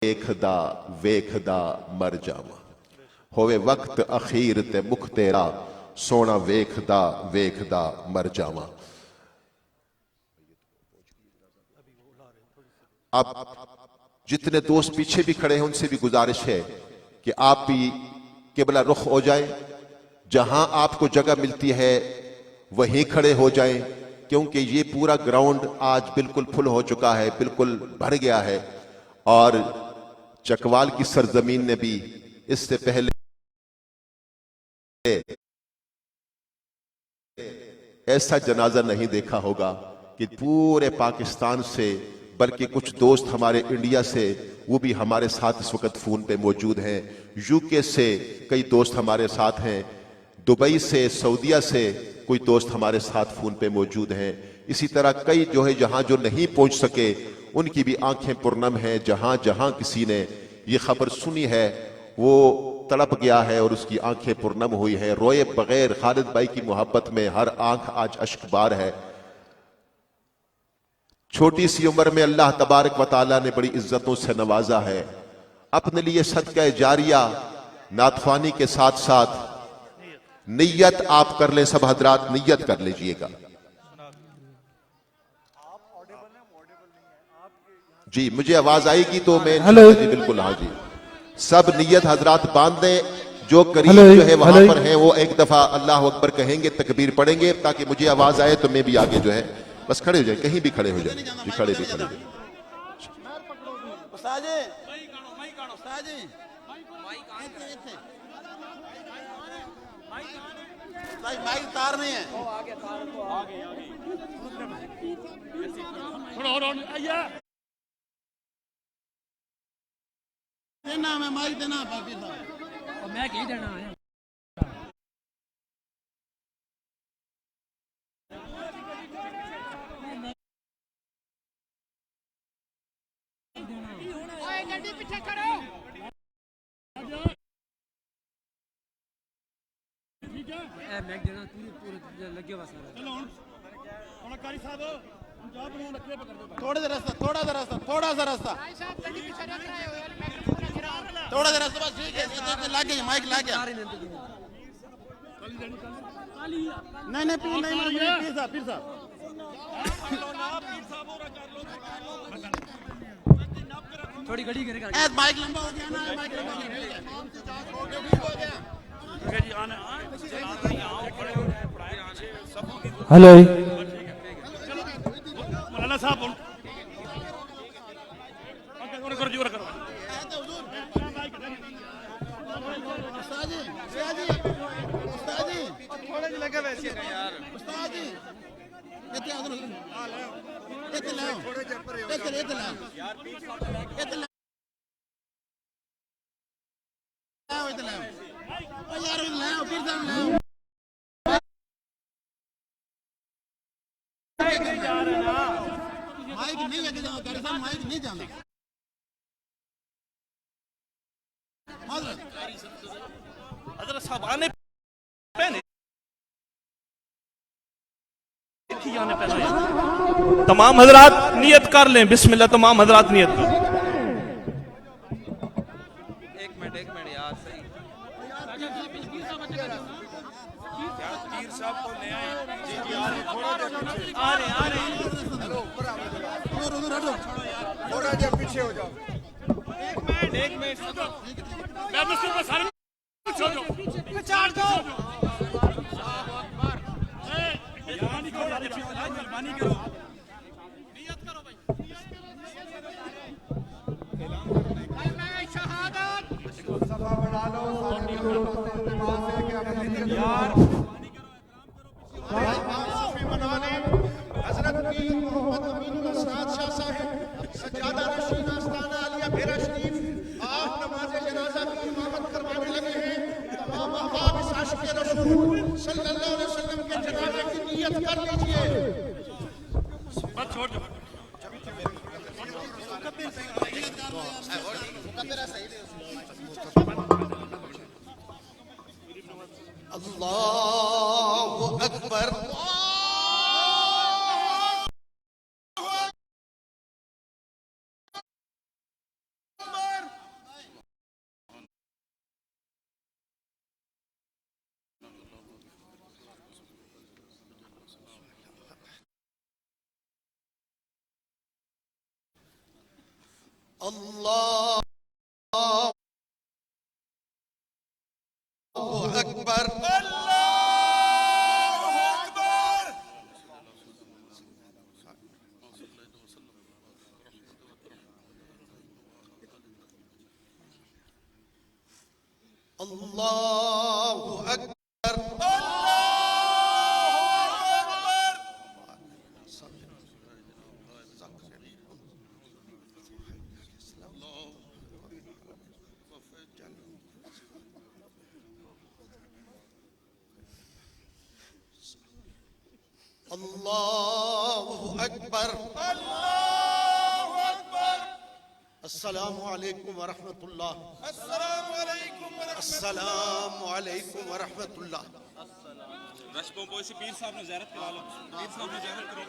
वेखदा वेखदा मर जावा, होवे वक्त अखीर ते मुख तेरा, सोना वेखदा वेखदा मर जावा। अब जितने दोस्त पीछे भी खड़े हैं उनसे भी गुजारिश है कि आप भी किबला रुख हो जाए, जहां आपको जगह मिलती है वहीं खड़े हो जाएं, क्योंकि ये पूरा ग्राउंड आज बिल्कुल फुल हो चुका है, बिल्कुल भर गया है। और चकवाल की सरजमीन ने भी इससे पहले ऐसा जनाजा नहीं देखा होगा कि पूरे पाकिस्तान से, बल्कि कुछ दोस्त हमारे इंडिया से, वो भी हमारे साथ इस वक्त फोन पे मौजूद हैं। यूके से कई दोस्त हमारे साथ हैं, दुबई से, सऊदीया से कोई दोस्त हमारे साथ फोन पे मौजूद हैं। इसी तरह कई जो है जहां जो नहीं पहुंच सके उनकी भी आंखें पुरनम हैं। जहां जहां किसी ने ये खबर सुनी है वो तड़प गया है और उसकी आंखें पुरनम हुई है, रोए बगैर। खालिद भाई की मोहब्बत में हर आंख आज अश्कबार है। छोटी सी उम्र में अल्लाह तबारक व तआला ने बड़ी इज्जतों से नवाजा है। अपने लिए सदका जारिया नाथवानी के साथ साथ नियत आप कर ले, सब हजरात नियत कर लीजिएगा। जी मुझे आवाज आएगी तो मैं जी बिल्कुल, हाँ जी, सब नियत हजरात बांध दें। जो करीब जो है वहां पर है वो एक दफा अल्लाह अकबर कहेंगे, तकबीर पढ़ेंगे, ताकि मुझे आवाज आए तो मैं भी आगे जो है बस खड़े हो जाए, कहीं भी खड़े हो जाए जी, खड़े भी खड़े। माइक तार नहीं है, देना मैं माइक देना बाकी साहब, मैं क्या देना है। गड्डी पीछे खड़ो, ठीक है ए मैं देना पूरे लगे बस। चलो हुन कारी साहब जा बनाओ, रखे पे कर दो थोड़ा सा रास्ता, थोड़ा सा रास्ता, थोड़ा सा रास्ता भाई साहब, गड्डी पीछे रख रहे हो यार, मैं पूरा गिरा थोड़ा सा रास्ता बस, ठीक है। इधर लग गई माइक, लग गया। नहीं नहीं पीर नहीं, पीर साहब, पीर साहब थोड़ी गड़ी करे कर माइक लंबा हो गया ना, माइक लंबा हो गया। हेलो मौलाना साहब माइक नहीं लेके जाओ, गाड़ी साहब माइक नहीं जाना। हजरत साहब आने पहले तमाम हजरात नियत कर लें, बिस्मिल्लाह। तमाम हजरात नियत कर। एक मिनट यार, सही पीर साहब को ले आए जी जी, आ रहे थोड़ा देर पीछे हो जाओ। एक मिनट मैं मुझसे बस सारे छोड़ दो, चार दो मेहरबानी करो, नियत करो भाई। शहादत सभा बढ़ा लो यार, बना लें। हजरत पीर मोहम्मद अमीनुल असराद शाह साहब सज्जादा रशीद आस्ताना आलिया भेरा शरीफ आप नमाज जनाजा की इमामत करवाने लगे हैं। तमाम अहबाब इस आशिक़ रसूल सल्लल्लाहु अलैहि वसल्लम के जनाजे की नियत कर लीजिए। बस छोड़ दो। अल्लाहु अकबर। अल्लाह अकबर। अल्लाहु अकबर। अल्लाहु अकबर। अस्सलामु अलैकुम व रहमतुल्लाह। अस्सलामु अलैकुम व रहमतुल्लाह। रश्कों को इसी पीर साहब ने ज़ियारत करा लो। पीर साहब ने ज़ियारत करो।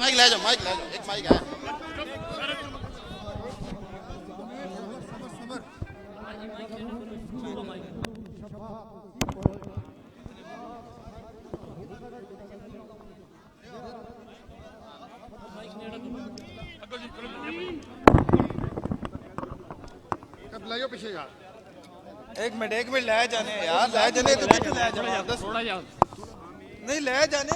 माइक ले जाओ, माइक ले जाओ, एक माइक है। लाइयो पीछे यार। एक मिनट ले जाने यार, ले जाने तो ले जाने, थोड़ा यार नहीं ले जाने।